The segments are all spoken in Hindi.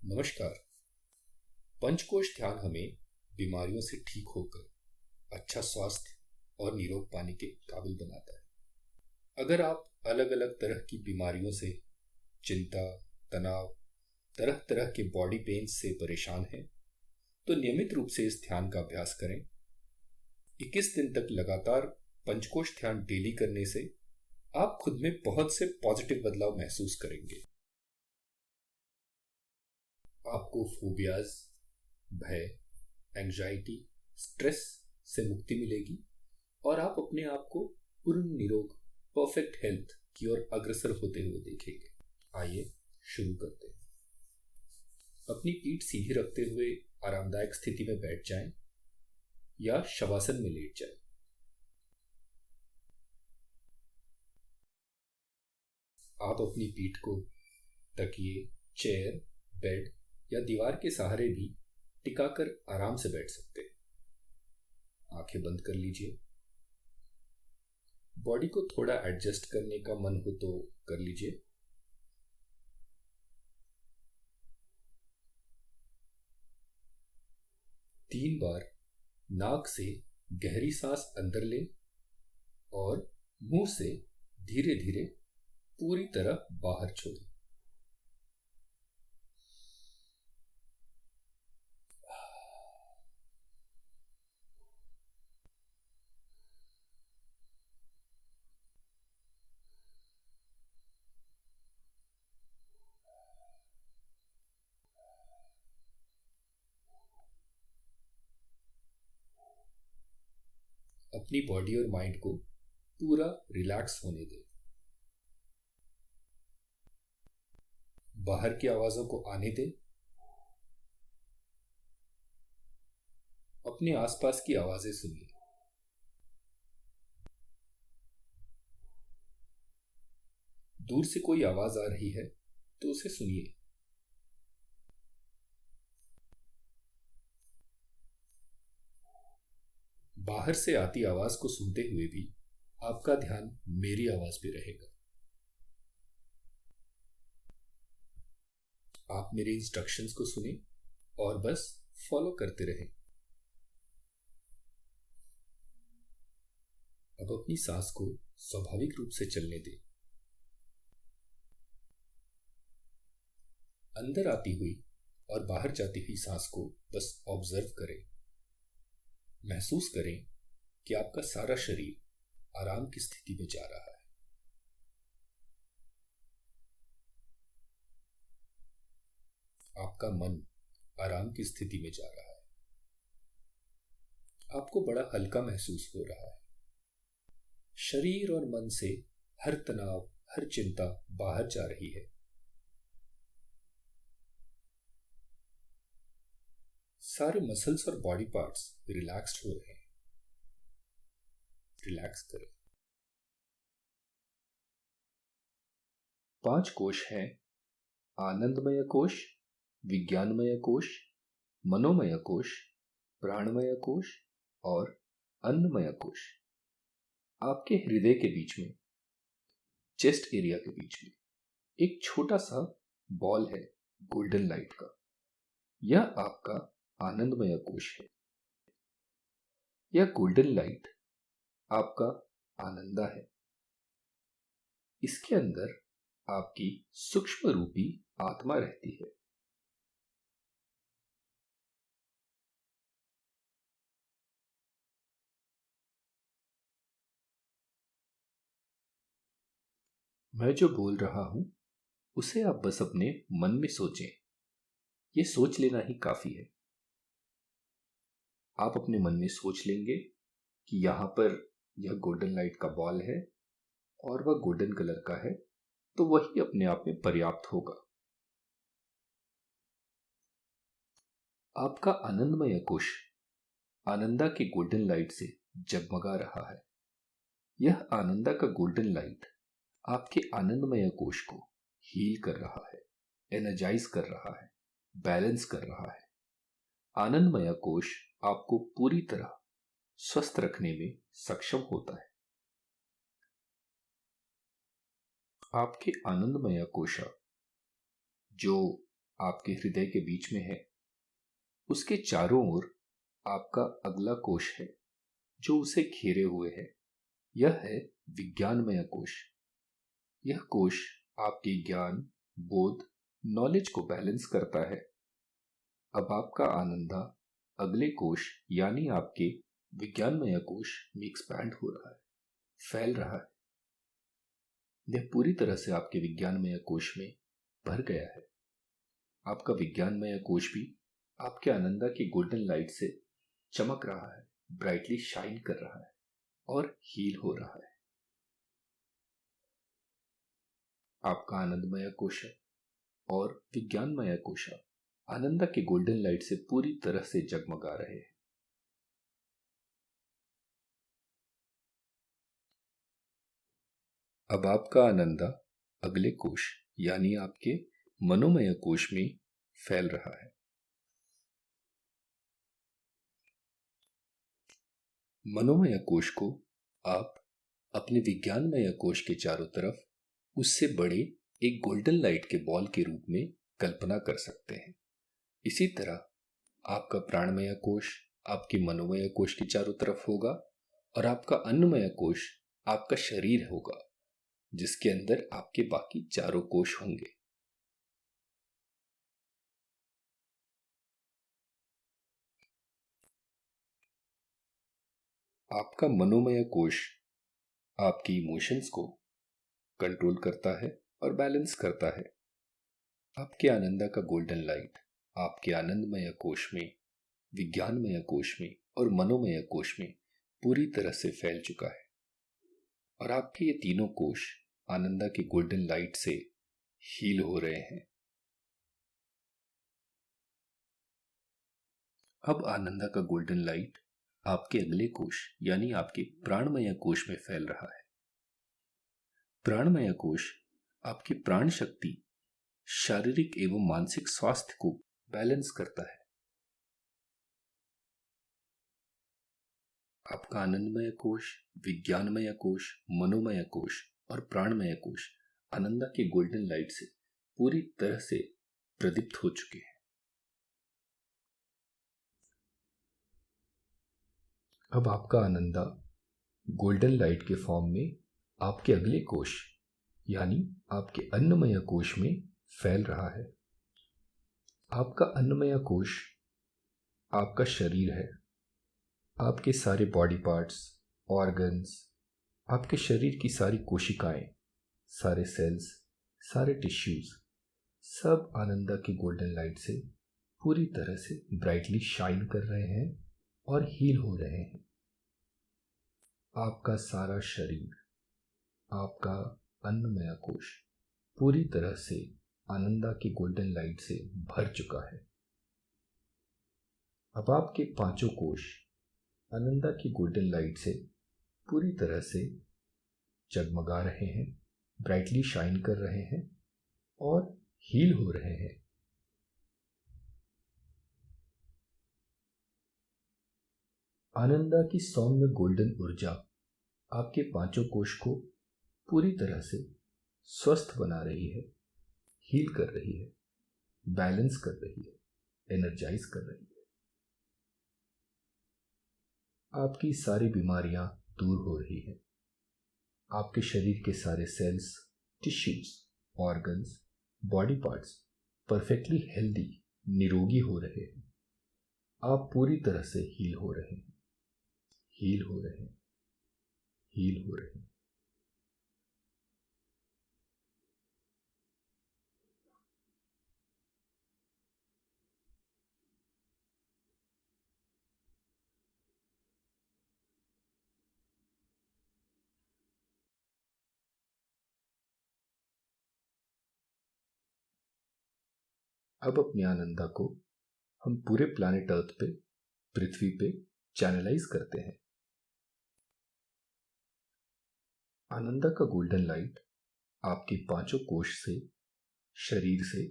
नमस्कार। पंचकोश ध्यान हमें बीमारियों से ठीक होकर अच्छा स्वास्थ्य और निरोग पाने के काबिल बनाता है। अगर आप अलग अलग तरह की बीमारियों से, चिंता, तनाव, तरह तरह के बॉडी पेन्स से परेशान हैं, तो नियमित रूप से इस ध्यान का अभ्यास करें। 21 दिन तक लगातार पंचकोश ध्यान डेली करने से आप खुद में बहुत से पॉजिटिव बदलाव महसूस करेंगे। आपको फोबियाज, भय, एंजाइटी, स्ट्रेस से मुक्ति मिलेगी और आप अपने आप को पूर्ण निरोग, परफेक्ट हेल्थ की ओर अग्रसर होते हुए देखेंगे। आइए शुरू करते हैं। अपनी पीठ सीधी रखते हुए आरामदायक स्थिति में बैठ जाएं या शवासन में लेट जाएं। आप अपनी पीठ को तकिए, चेयर, बेड या दीवार के सहारे भी टिकाकर आराम से बैठ सकते हैं। आंखें बंद कर लीजिए। बॉडी को थोड़ा एडजस्ट करने का मन हो तो कर लीजिए। तीन बार नाक से गहरी सांस अंदर लें और मुंह से धीरे धीरे पूरी तरह बाहर छोड़ें। अपनी बॉडी और माइंड को पूरा रिलैक्स होने दें। बाहर की आवाजों को आने दें। अपने आसपास की आवाजें सुनिए। दूर से कोई आवाज आ रही है तो उसे सुनिए। बाहर से आती आवाज को सुनते हुए भी आपका ध्यान मेरी आवाज पे रहेगा। आप मेरे इंस्ट्रक्शंस को सुने और बस फॉलो करते रहें। अब अपनी सांस को स्वाभाविक रूप से चलने दें। अंदर आती हुई और बाहर जाती हुई सांस को बस ऑब्जर्व करें। महसूस करें कि आपका सारा शरीर आराम की स्थिति में जा रहा है। आपका मन आराम की स्थिति में जा रहा है। आपको बड़ा हल्का महसूस हो रहा है। शरीर और मन से हर तनाव, हर चिंता बाहर जा रही है। सारे मसल्स और बॉडी पार्ट्स रिलैक्स्ड हो रहे हैं। रिलैक्स करें। 5 कोश हैं: आनंदमय कोश, विज्ञानमय कोश, मनोमय कोश, प्राणमय कोश और अन्नमय कोश। आपके हृदय के बीच में, चेस्ट एरिया के बीच में एक छोटा सा बॉल है गोल्डन लाइट का। यह आपका आनंदमय कोश है। यह गोल्डन लाइट आपका आनंदा है। इसके अंदर आपकी सूक्ष्म रूपी आत्मा रहती है। मैं जो बोल रहा हूं उसे आप बस अपने मन में सोचें। ये सोच लेना ही काफी है। आप अपने मन में सोच लेंगे कि यहां पर यह गोल्डन लाइट का बॉल है और वह गोल्डन कलर का है, तो वही अपने आप में पर्याप्त होगा। आपका आनंदमय कोश आनंदा की गोल्डन लाइट से जगमगा रहा है। यह आनंदा का गोल्डन लाइट आपके आनंदमय कोश को हील कर रहा है, एनर्जाइज कर रहा है, बैलेंस कर रहा है। आनंदमय कोश आपको पूरी तरह स्वस्थ रखने में सक्षम होता है। आपके आनंदमय कोश जो आपके हृदय के बीच में है, उसके चारों ओर आपका अगला कोश है जो उसे घेरे हुए है। यह है विज्ञानमय कोश। यह कोश आपके ज्ञान, बोध, नॉलेज को बैलेंस करता है। अब आपका आनंदा अगले कोश यानी आपके विज्ञानमय कोश में एक्सपैंड हो रहा है, फैल रहा है। यह पूरी तरह से आपके विज्ञानमय कोश में भर गया है। आपका विज्ञानमय कोश भी आपके आनंदा की गोल्डन लाइट से चमक रहा है, ब्राइटली शाइन कर रहा है और हील हो रहा है। आपका आनंदमय कोश और विज्ञानमय कोश आनंदा के गोल्डन लाइट से पूरी तरह से जगमगा रहे हैं। अब आपका आनंदा अगले कोश यानी आपके मनोमय कोश में फैल रहा है। मनोमय कोश को आप अपने विज्ञानमय कोश के चारों तरफ उससे बड़े एक गोल्डन लाइट के बॉल के रूप में कल्पना कर सकते हैं। इसी तरह आपका प्राणमय कोश आपके मनोमय कोश के चारों तरफ होगा और आपका अन्नमय कोश आपका शरीर होगा, जिसके अंदर आपके बाकी चारों कोश होंगे। आपका मनोमय कोश आपकी इमोशंस को कंट्रोल करता है और बैलेंस करता है। आपके आनंदा का गोल्डन लाइट आपके आनंदमय कोश में, विज्ञानमय कोश में और मनोमय कोश में पूरी तरह से फैल चुका है और आपके ये तीनों कोश आनंदा की गोल्डन लाइट से हील हो रहे हैं। अब आनंदा का गोल्डन लाइट आपके अगले कोश यानी आपके प्राणमय कोश में फैल रहा है। प्राणमय कोश आपकी प्राण शक्ति, शारीरिक एवं मानसिक स्वास्थ्य को बैलेंस करता है। आपका आनंदमय कोश, विज्ञानमय कोश, मनोमय कोश और प्राणमय कोश आनंदा की गोल्डन लाइट से पूरी तरह से प्रदीप्त हो चुके हैं। अब आपका आनंदा गोल्डन लाइट के फॉर्म में आपके अगले कोश यानी आपके अन्नमय कोश में फैल रहा है। आपका अन्नमय कोश आपका शरीर है। आपके सारे बॉडी पार्ट्स, ऑर्गन्स, आपके शरीर की सारी कोशिकाएं, सारे सेल्स, सारे टिश्यूज सब आनंदा की गोल्डन लाइट से पूरी तरह से ब्राइटली शाइन कर रहे हैं और हील हो रहे हैं। आपका सारा शरीर, आपका अन्नमय कोश पूरी तरह से आनंदा की गोल्डन लाइट से भर चुका है। अब आपके पांचों कोश आनंदा की गोल्डन लाइट से पूरी तरह से जगमगा रहे हैं, ब्राइटली शाइन कर रहे हैं और हील हो रहे हैं। आनंदा की सौम्य गोल्डन ऊर्जा आपके पांचों कोश को पूरी तरह से स्वस्थ बना रही है, हील कर रही है, बैलेंस कर रही है, एनर्जाइज कर रही है। आपकी सारी बीमारियां दूर हो रही हैं। आपके शरीर के सारे cells, tissues, organs, body parts perfectly healthy, निरोगी हो रहे हैं। आप पूरी तरह से हील हो रहे हैं, हील हो रहे हैं, हील हो रहे हैं। अब अपने आनंदा को हम पूरे प्लैनेट अर्थ पे, पृथ्वी पे चैनलाइज करते हैं। आनंदा का गोल्डन लाइट आपके पांचों कोश से, शरीर से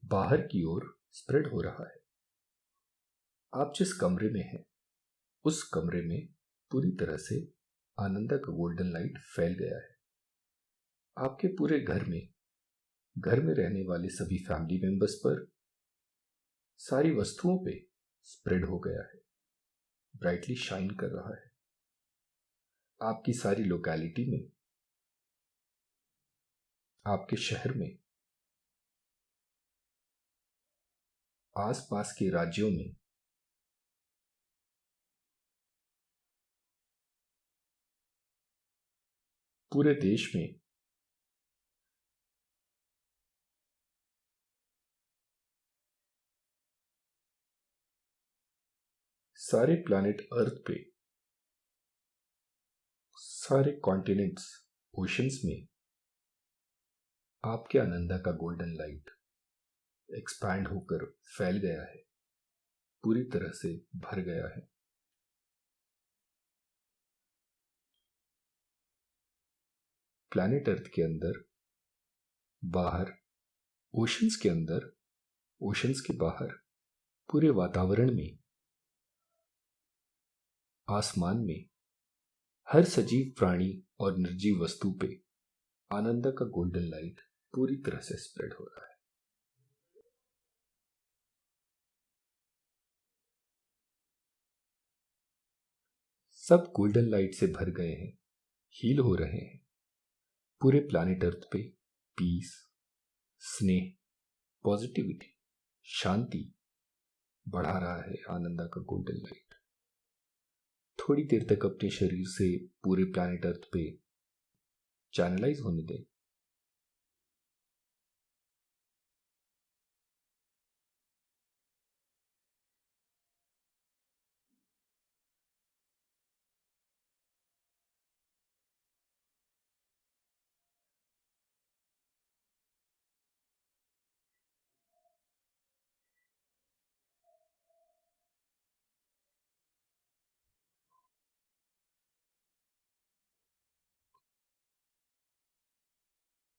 बाहर की ओर स्प्रेड हो रहा है। आप जिस कमरे में हैं, उस कमरे में पूरी तरह से आनंदा का गोल्डन लाइट फैल गया है। आपके पूरे घर में रहने वाले सभी फैमिली मेंबर्स पर सारी वस्तुओं पे स्प्रेड हो गया है, ब्राइटली शाइन कर रहा है। आपकी सारी लोकेलिटी में, आपके शहर में, आसपास के राज्यों में, पूरे देश में सारे प्लैनेट अर्थ पे, सारे कॉन्टिनेंट्स, ओशंस में आपके आनंदा का गोल्डन लाइट एक्सपैंड होकर फैल गया है, पूरी तरह से भर गया है। प्लैनेट अर्थ के अंदर, बाहर, ओशंस के अंदर, ओशंस के बाहर, पूरे वातावरण में, आसमान में, हर सजीव प्राणी और निर्जीव वस्तु पे आनंद का गोल्डन लाइट पूरी तरह से स्प्रेड हो रहा है। सब गोल्डन लाइट से भर गए हैं, हील हो रहे हैं। पूरे प्लैनेट अर्थ पे पीस, स्नेह, पॉजिटिविटी, शांति बढ़ा रहा है आनंदा का गोल्डन लाइट। थोड़ी देर तक अपने शरीर से पूरे प्लैनेट अर्थ पे चैनलाइज होने दें।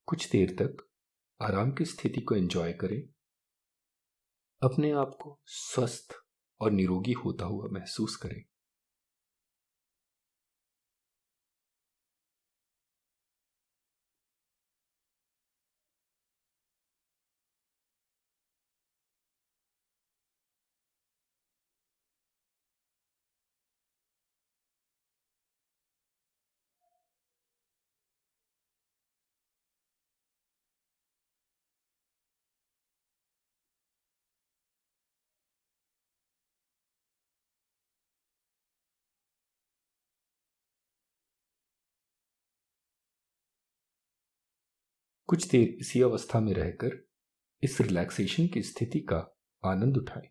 कुछ देर तक आराम की स्थिति को एंजॉय करें। अपने आप को स्वस्थ और निरोगी होता हुआ महसूस करें। कुछ देर इसी अवस्था में रहकर इस रिलैक्सेशन की स्थिति का आनंद उठाएं।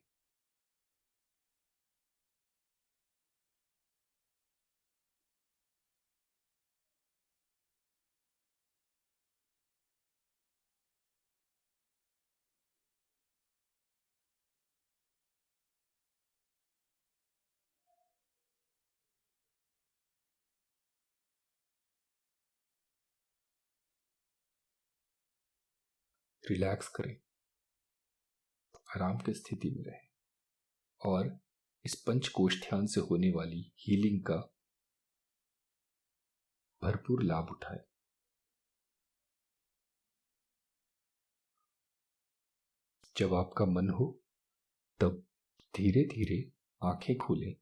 रिलैक्स करें, आराम की स्थिति में रहें और इस पंचकोश ध्यान से होने वाली हीलिंग का भरपूर लाभ उठाएं। जब आपका मन हो तब धीरे धीरे आंखें खोलें